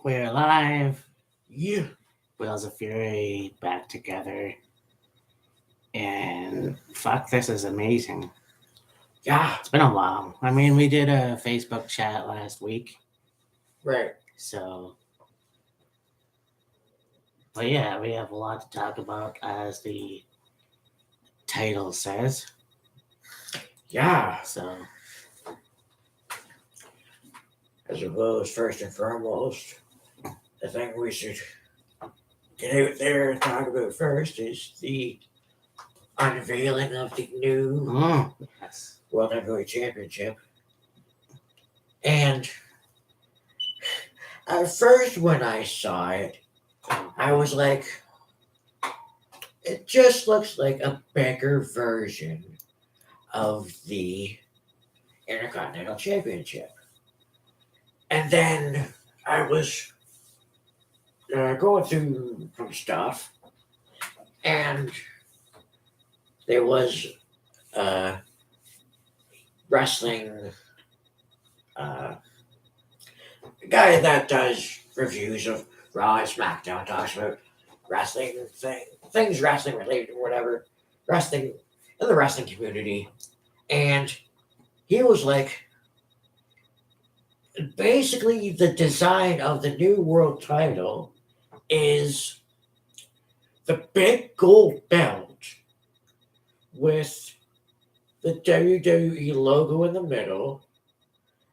We're alive. Yeah. Wheels of Fury back together. And fuck, this is amazing. Yeah. It's been a while. I mean, we did a Facebook chat last week. Right. So, but yeah, we have a lot to talk about as the title says. Yeah. So, I suppose first and foremost, the thing we should get out there and talk about first is the unveiling of the new yes. World Heavyweight Championship. And at first, when I saw it, I was like, it just looks like a bigger version of the Intercontinental Championship. And then I was going through some stuff, and there was a wrestling guy that does reviews of Raw and SmackDown, talks about things wrestling related or whatever, wrestling in the wrestling community. And he was like, basically, the design of the new world title is the big gold belt with the WWE logo in the middle,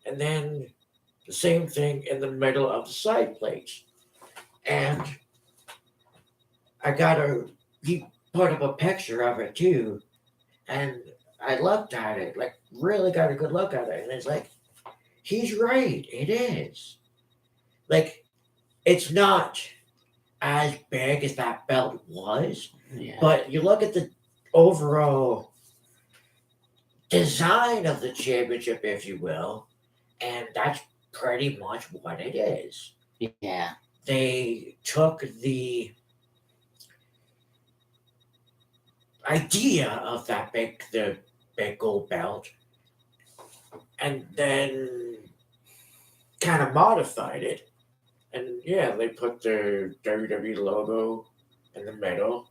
and then the same thing in the middle of the side plates. And he put up a picture of it too, and I looked at it, like, really got a good look at it, and it's like, he's right, it is. Like, it's not as big as that belt was, Yeah. but you look at the overall design of the championship, if you will, and that's pretty much what it is. Yeah. They took the idea of the big gold belt, and then kind of modified it. And yeah, they put the WWE logo in the middle,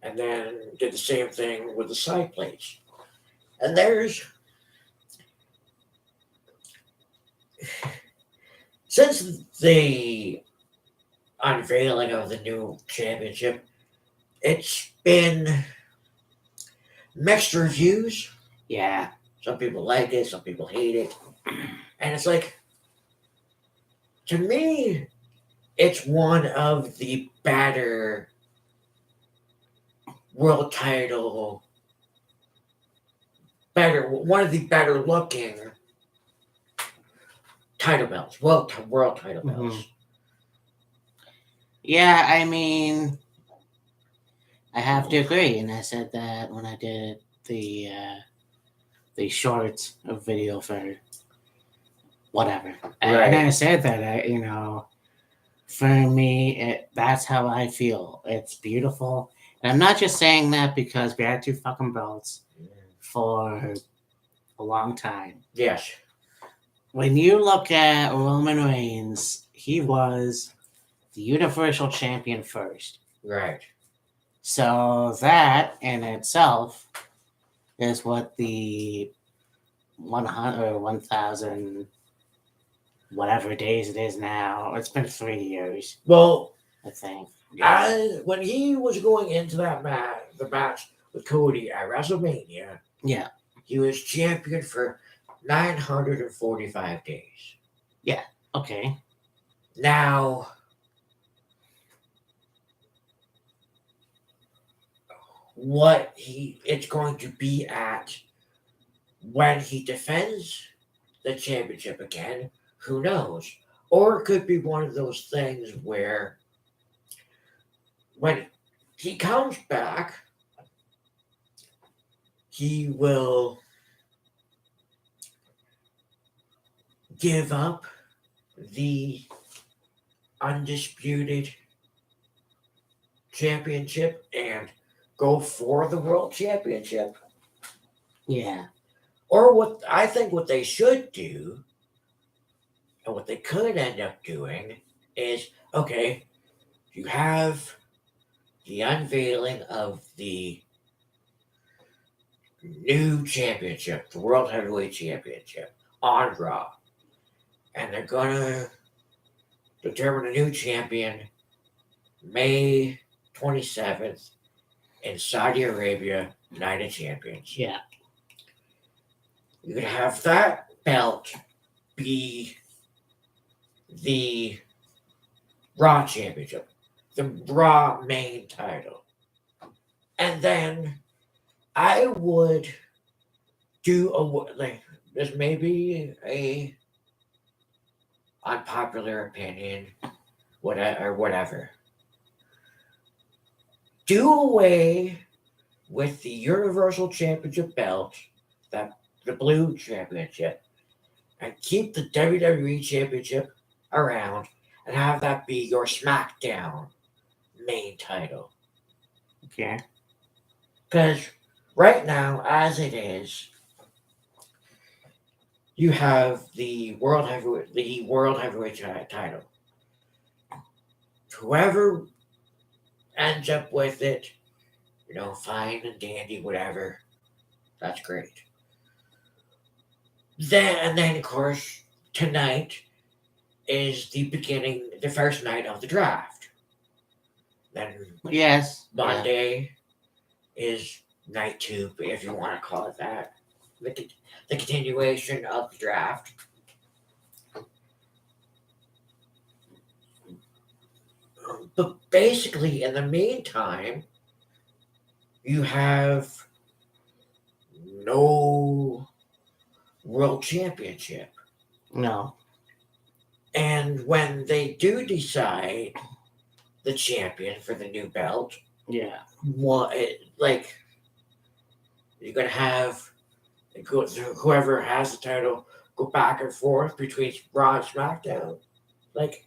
and then did the same thing with the side plates. And there's, since the unveiling of the new championship, it's been mixed reviews. Yeah. Some people like it, some people hate it. And it's like, to me, it's one of the better world title, one of the better looking title belts, world title belts. Mhm. Yeah, I mean, I have to agree, and I said that when I did the shorts of video for whatever, and I said that for me, that's how I feel. It's beautiful, and I'm not just saying that because we had two fucking belts for a long time. Yes. When you look at Roman Reigns, he was the Universal Champion first. Right. So that in itself is what the 100 or 1,000 whatever days it is now. It's been 3 years. Well, I think. Yeah. When he was going into the match with Cody at WrestleMania, yeah, he was champion for 945 days. Yeah. Okay. Now, what it's going to be at when he defends the championship again, who knows? Or it could be one of those things where when he comes back, he will give up the undisputed championship and go for the world championship. Yeah. Or what they should do, and what they could end up doing, is okay, you have the unveiling of the new championship, the World Heavyweight Championship, on Raw. And they're gonna determine a new champion May 27th in Saudi Arabia, Night of Champions. Yeah. You could have that belt be the Raw Championship, the Raw main title. And then I would do like this may be a unpopular opinion, whatever. Do away with the Universal Championship belt, that the Blue Championship, and keep the WWE Championship around and have that be your SmackDown main title. Okay. Because right now, as it is, you have the World Heavyweight title. Whoever ends up with it, fine and dandy, whatever. That's great. Then of course, tonight is the first night of the draft. Then Yes. Monday is night 2, if you want to call it that. The continuation of the draft. But basically, in the meantime, you have no world championship. No. And when they do decide the champion for the new belt, Yeah. like you're gonna have whoever has the title go back and forth between Raw and SmackDown. Like,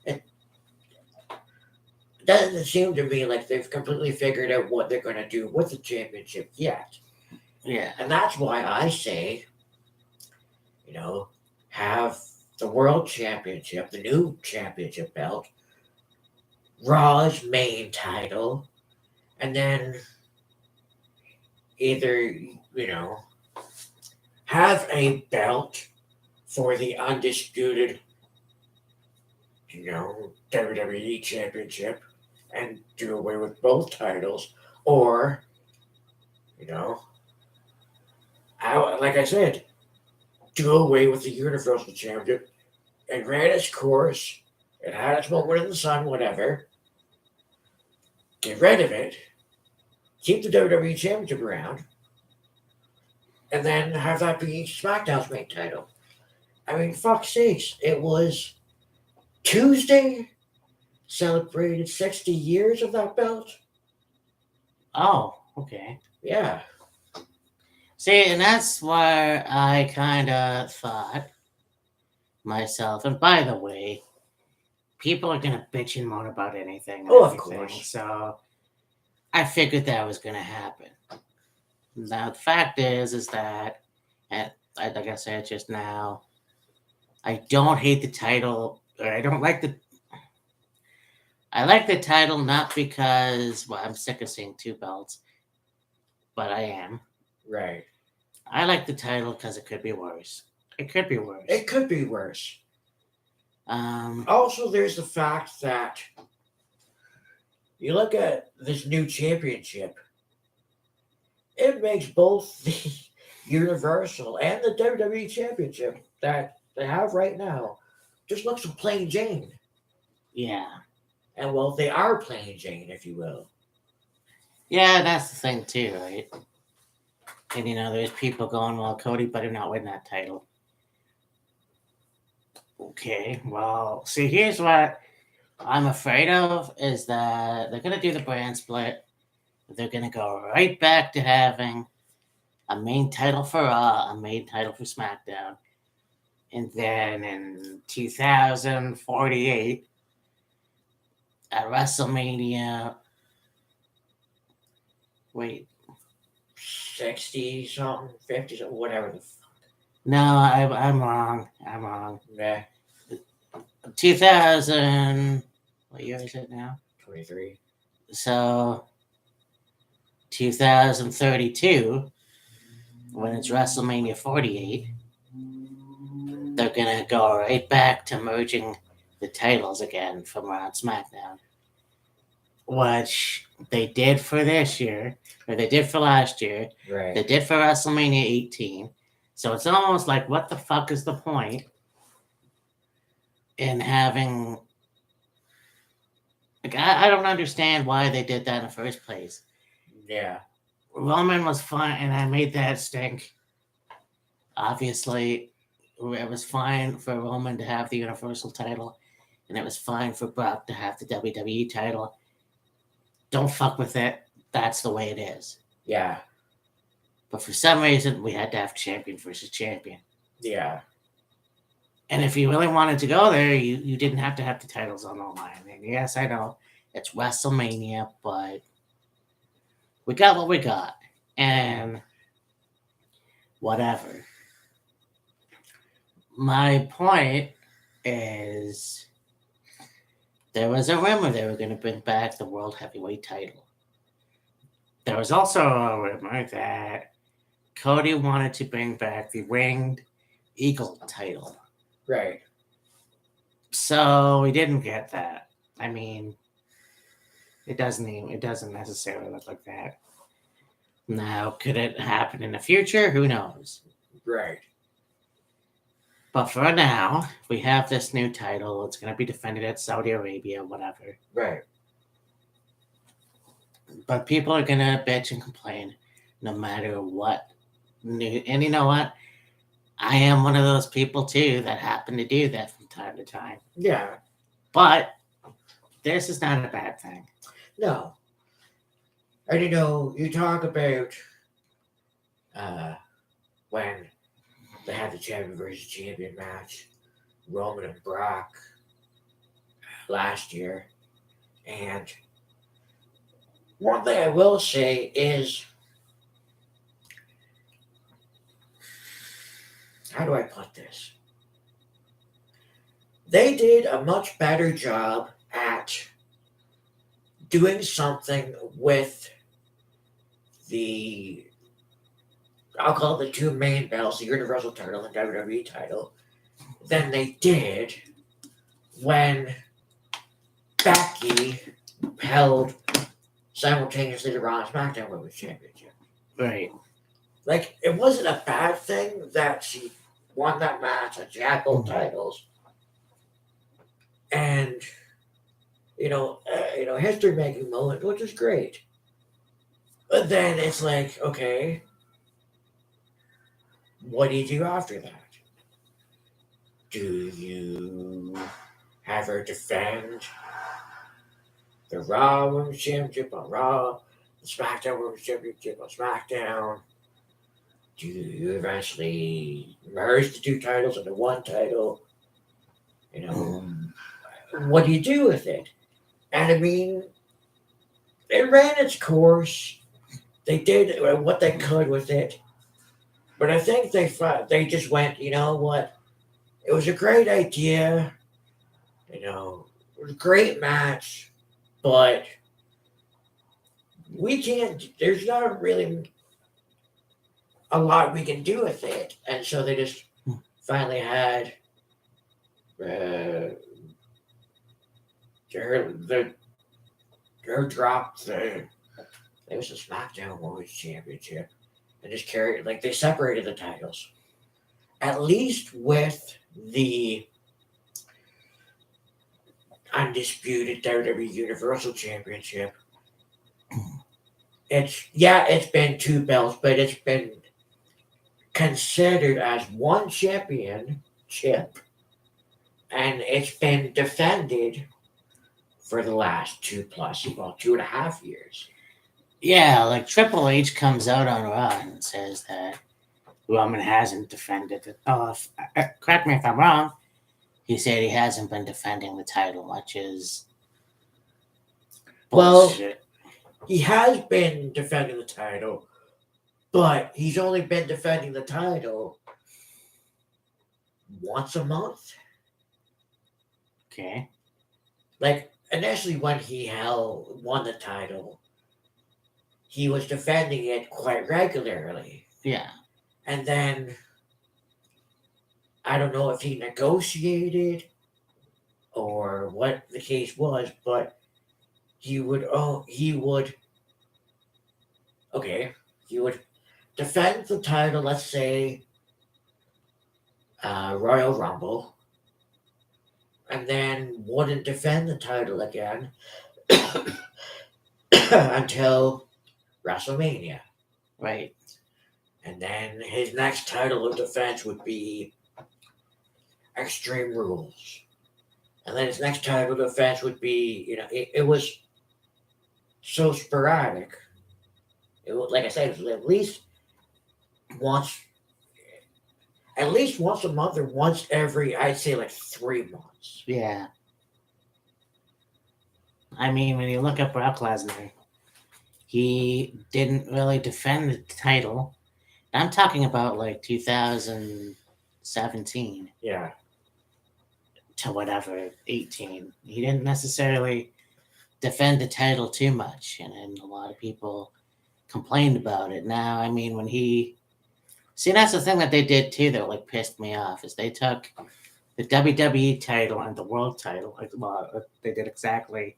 it doesn't seem to me like they've completely figured out what they're gonna do with the championship yet. Yeah. And that's why I say, have the World Championship, the new championship belt, Raw's main title, and then either, have a belt for the undisputed, WWE Championship and do away with both titles, or, like I said, do away with the Universal Championship. It ran its course, it had its moment in the sun, whatever. Get rid of it, keep the WWE Championship around, and then have that be SmackDown's main title. I mean, fuck sakes, it was Tuesday celebrated 60 years of that belt. Oh, okay. Yeah. See, and that's where I kind of thought myself. And by the way, people are gonna bitch and moan about anything. And Oh, of everything, course. So I figured that was gonna happen. Now the fact is that, and like I said just now, I don't hate the title, or I don't like the. I like the title not because I'm sick of seeing 2 belts, but I am. Right. I like the title because it could be worse. It could be worse. It could be worse. Um, Also, there's the fact that you look at this new championship, it makes both the Universal and the WWE Championship that they have right now just looks plain Jane. yeah. And well, they are plain Jane, if you will. Yeah, that's the thing too, right? And there's people going, well, Cody better not win that title. Okay, well, see, here's what I'm afraid of is that they're going to do the brand split. They're going to go right back to having a main title for Raw, a main title for SmackDown. And then in 2048, at WrestleMania, wait, 60 something, 50 something, whatever the fuck. no, I'm wrong. I'm wrong. Yeah. 2000. What year is it now? 23. So 2032, when it's WrestleMania 48, they're gonna go right back to merging the titles again from Raw and SmackDown, which they did for this year, or they did for last year. Right. They did for WrestleMania 18. So it's almost like, what the fuck is the point in having? Like, I don't understand why they did that in the first place. Yeah. Roman was fine, and I made that stink. Obviously, it was fine for Roman to have the Universal title, and it was fine for Brock to have the WWE title. Don't fuck with it. That's the way it is. Yeah. But for some reason, we had to have champion versus champion. Yeah. And if you really wanted to go there, you didn't have to have the titles on the line. And yes, I know it's WrestleMania, but we got what we got. And whatever. My point is, there was a rumor they were going to bring back the World Heavyweight title. There was also a rumor that Cody wanted to bring back the Winged Eagle title. Right. So we didn't get that. I mean, it doesn't necessarily look like that. Now, could it happen in the future? Who knows? Right. But for now, we have this new title. It's going to be defended at Saudi Arabia, whatever. Right. But people are going to bitch and complain no matter what. And you know what? I am one of those people too that happen to do that from time to time. Yeah. But this is not a bad thing. No. And you talk about when they had the champion versus champion match, Roman and Brock last year. And one thing I will say is, how do I put this? They did a much better job at doing something with I'll call it the two main belts, the Universal title and WWE title, than they did when Becky held simultaneously the Raw and SmackDown Women's Championship. Right. Like, it wasn't a bad thing that she won that match and she had both titles. And, history-making moment, which is great. But then it's like, okay, what do you do after that? Do you have her defend the Raw Women's Championship on Raw, the SmackDown Women's Championship on SmackDown? Do you eventually merge the two titles into one title? What do you do with it? And I mean, it ran its course. They did what they could with it. But I think they just went, you know what? It was a great idea. It was a great match. But there's not really a lot we can do with it. And so they just finally had her dropped it was the SmackDown Women's Championship and just carried, like, they separated the titles. At least with the undisputed WWE Universal Championship, it's been two belts, but it's been considered as one championship, and it's been defended for the last 2.5 years. Yeah, like Triple H comes out on Raw and says that Roman hasn't defended it. Correct me if I'm wrong. He said he hasn't been defending the title, which is bullshit. Well, he has been defending the title, but he's only been defending the title once a month. Okay. Like initially, when he won the title, he was defending it quite regularly, Yeah. and then I don't know if he negotiated or what the case was, but he would okay, he would defend the title, let's say Royal Rumble, and then wouldn't defend the title again until WrestleMania. Right. And then his next title of defense would be Extreme Rules. And then his next title defense would be, it was so sporadic. It was, like I said, it was once, at least once a month or once every, I'd say like 3 months. Yeah. I mean, when you look at Brock Lesnar, he didn't really defend the title. I'm talking about like 2017 Yeah, to whatever 18. He didn't necessarily defend the title too much, and a lot of people complained about it. Now, I mean, when he see, that's the thing that they did too that like pissed me off is they took the WWE title and the world title. Like, well, they did exactly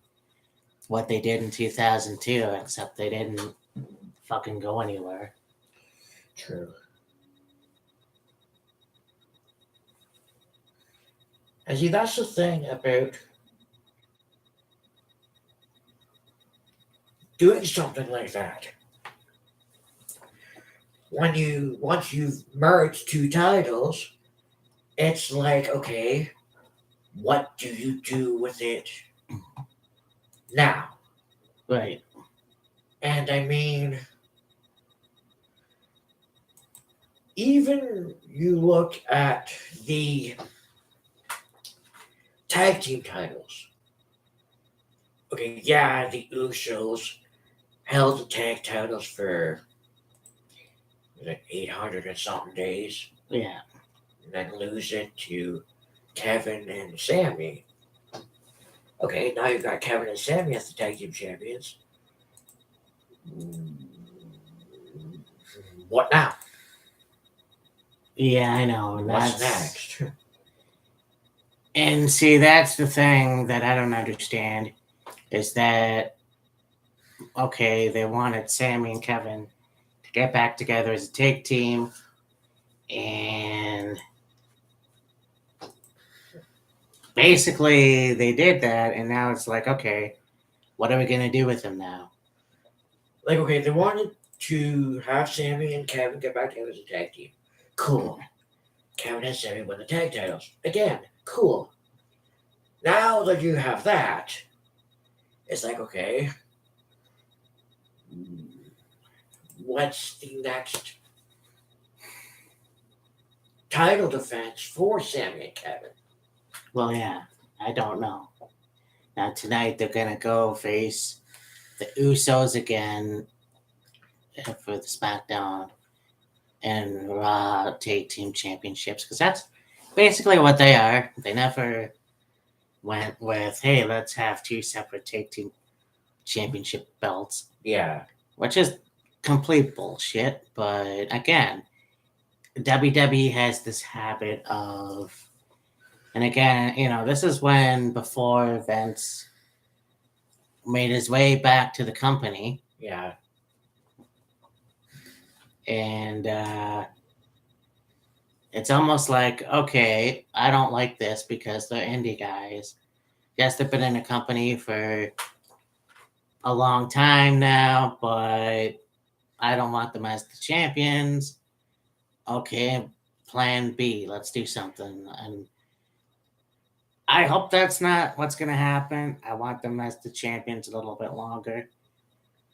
what they did in 2002, except they didn't fucking go anywhere. true. And see, that's the thing about doing something like that. Once you've merged two titles, it's like, okay, what do you do with it now? Right. And I mean, even you look at the tag team titles. Okay, yeah, the Usos held the tag titles for like 800 and something days, Yeah. and then lose it to Kevin and Sammy. Okay, now you've got Kevin and Sammy as the tag team champions. What now? Yeah, I know. And What's that's next? and see, that's the thing that I don't understand is that okay, they wanted Sammy and Kevin to get back together as a tag team, and basically they did that, and now it's like, okay, what are we gonna do with them now? Like, okay, they wanted to have Sammy and Kevin get back together as a tag team. Cool. Kevin and Sammy win the tag titles. Again, cool. Now that you have that, it's like, okay, what's the next title defense for Sammy and Kevin? Well, yeah, I don't know. Now tonight they're gonna go face the Usos again for the SmackDown and Raw Tag Team Championships because that's basically what they are. They never went with, hey, let's have two separate Tag Team Championship belts, Yeah. which is complete bullshit. But again, WWE has this habit of, and again, this is when before Vince made his way back to the company, Yeah. and it's almost like, okay, I don't like this because they're indie guys. Yes, they've been in a company for a long time now, but I don't want them as the champions. Okay, plan B, let's do something. And I hope that's not what's going to happen. I want them as the champions a little bit longer.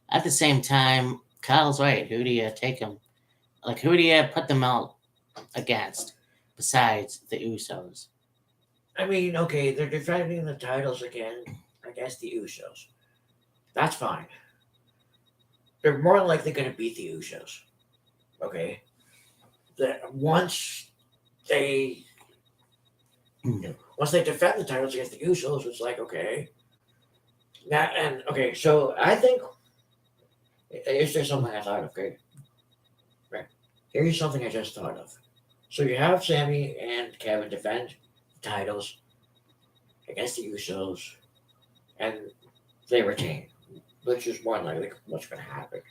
At the same time, Kyle's right. Who do you take them? Like, who do you put them out against besides the Usos? I mean, okay, they're defending the titles again against the Usos. That's fine. They're more likely going to beat the Usos. Okay? Once they. once they defend the titles against the Usos, it's like, okay. Now, and okay, so I think, is there something I thought of? Okay, right. Here's something I just thought of. So you have Sammy and Kevin defend the titles against the Usos, and they retain, which is more likely what's going to happen.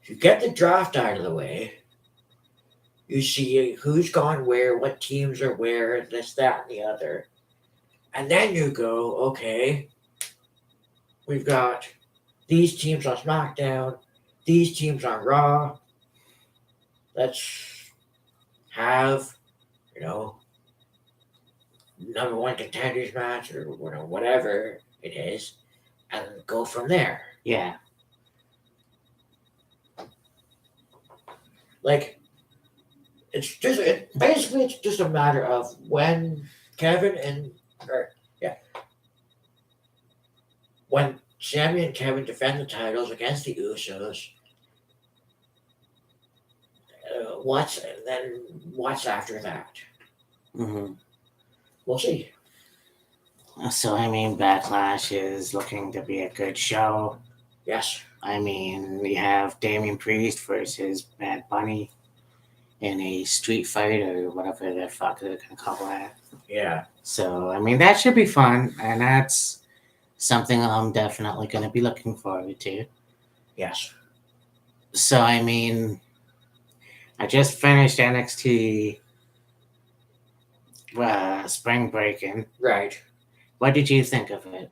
You get the draft out of the way. You see who's gone where, what teams are where, this, that, and the other. And then you go, okay, we've got these teams on SmackDown, these teams on Raw. Let's have, you know, number one contenders match or whatever it is, and go from there. Yeah. Like, basically it's just a matter of when when Sammy and Kevin defend the titles against the Usos. What's after that? Mm-hmm. We'll see. So, I mean, Backlash is looking to be a good show. Yes. I mean, we have Damian Priest versus Bad Bunny in a street fight or whatever the fuck they're going to call that. Yeah. So, I mean, that should be fun. And that's something I'm definitely going to be looking forward to. Yes. So, I mean, I just finished NXT Spring Breaking. Right. What did you think of it?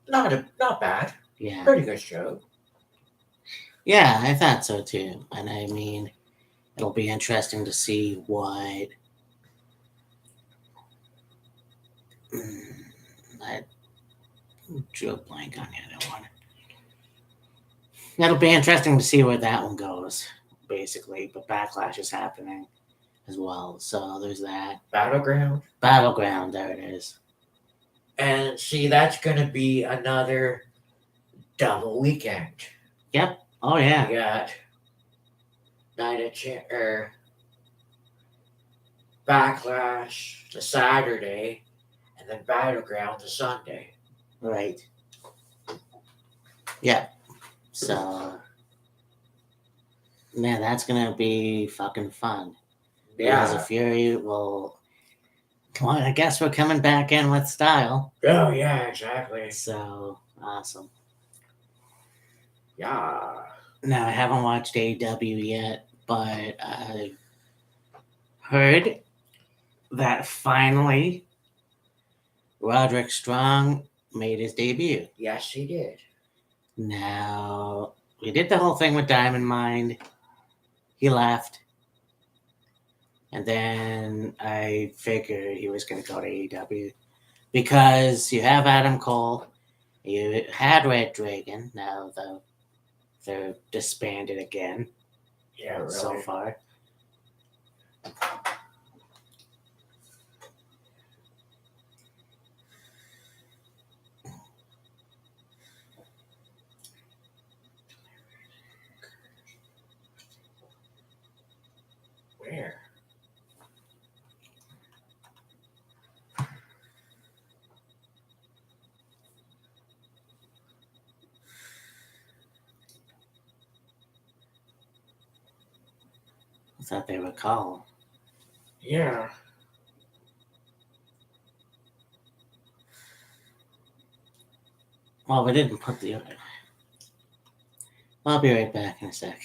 Not bad. Yeah. Pretty good show. Yeah, I thought so too. And I mean, it'll be interesting to see what I drew a blank on the other one. It'll be interesting to see where that one goes, basically. But Backlash is happening as well. So there's that. Battleground. Battleground, there it is. And see, that's gonna be another double weekend. Yep. Oh yeah. You got Backlash the Saturday, and then Battleground the Sunday. Right. Yep. So man, that's gonna be fucking fun. Because of Fury will. Well, I guess we're coming back in with style. Oh yeah, exactly. So awesome. Yeah. Now I haven't watched AEW yet, but I heard that finally Roderick Strong made his debut. Yes, he did. Now we did the whole thing with Diamond Mine. He left. And then I figured he was going to go to AEW because you have Adam Cole, you had Red Dragon. Now they're disbanded again. Yeah, really. So far. Where? I thought they were called. Yeah. Well, we didn't put the. I'll be right back in a sec.